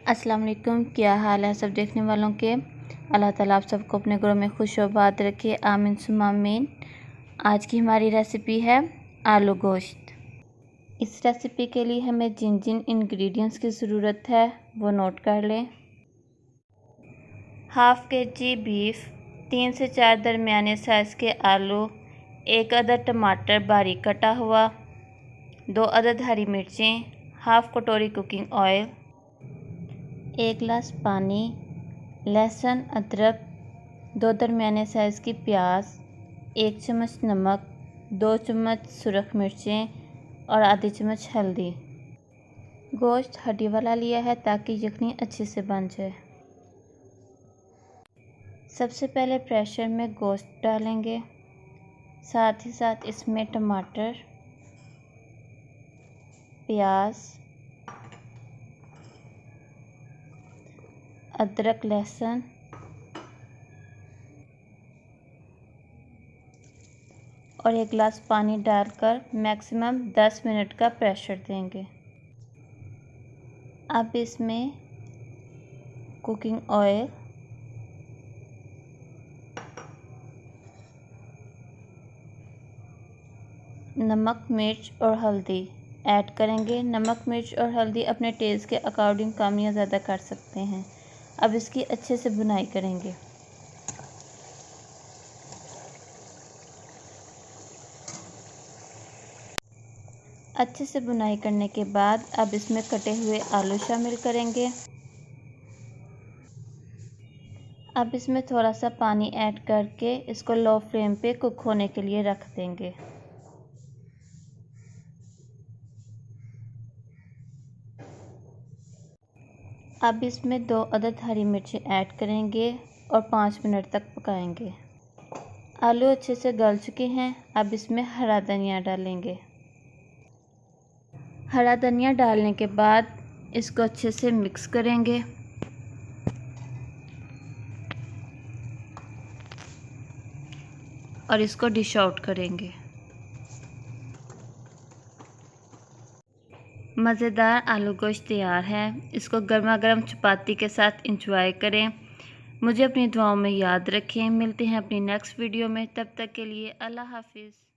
अस्सलाम वालेकुम। क्या हाल है सब देखने वालों के। अल्लाह ताला आप सबको अपने घरों में खुश आबाद रखे, आमीन सुम्मा आमीन। आज की हमारी रेसिपी है आलू गोश्त। इस रेसिपी के लिए हमें जिन जिन इंग्रेडिएंट्स की ज़रूरत है वो नोट कर लें। हाफ़ kg बीफ, 3 से 4 दरमियाने साइज़ के आलू, 1 अदद टमाटर बारीक कटा हुआ, 2 अदद हरी मिर्चें, हाफ़ कटोरी कुकिंग ऑयल, 1 गिलास पानी, लहसुन अदरक, 2 दरमियाने साइज़ की प्याज, 1 चम्मच नमक, 2 चम्मच सुरख मिर्चें और आधी चम्मच हल्दी। गोश्त हड्डी वाला लिया है ताकि यखनी अच्छे से बन जाए। सबसे पहले प्रेशर में गोश्त डालेंगे, साथ ही साथ इसमें टमाटर, प्याज, अदरक, लहसुन और 1 गिलास पानी डालकर मैक्सिमम 10 मिनट का प्रेशर देंगे। अब इसमें कुकिंग ऑयल, नमक, मिर्च और हल्दी ऐड करेंगे। नमक, मिर्च और हल्दी अपने टेस्ट के अकॉर्डिंग कम या ज़्यादा कर सकते हैं। अब इसकी अच्छे से भुनाई करेंगे। अच्छे से भुनाई करने के बाद अब इसमें कटे हुए आलू शामिल करेंगे। अब इसमें थोड़ा सा पानी ऐड करके इसको लो फ्लेम पे कुक होने के लिए रख देंगे। अब इसमें 2 अदद हरी मिर्ची ऐड करेंगे और 5 मिनट तक पकाएंगे। आलू अच्छे से गल चुके हैं। अब इसमें हरा धनिया डालेंगे। हरा धनिया डालने के बाद इसको अच्छे से मिक्स करेंगे। और इसको डिश आउट करेंगे। मज़ेदार आलू गोश्त तैयार है। इसको गर्मा गर्म चपाती के साथ इंजॉय करें। मुझे अपनी दुआओं में याद रखें। मिलते हैं अपनी नेक्स्ट वीडियो में। तब तक के लिए अल्लाह हाफिज़।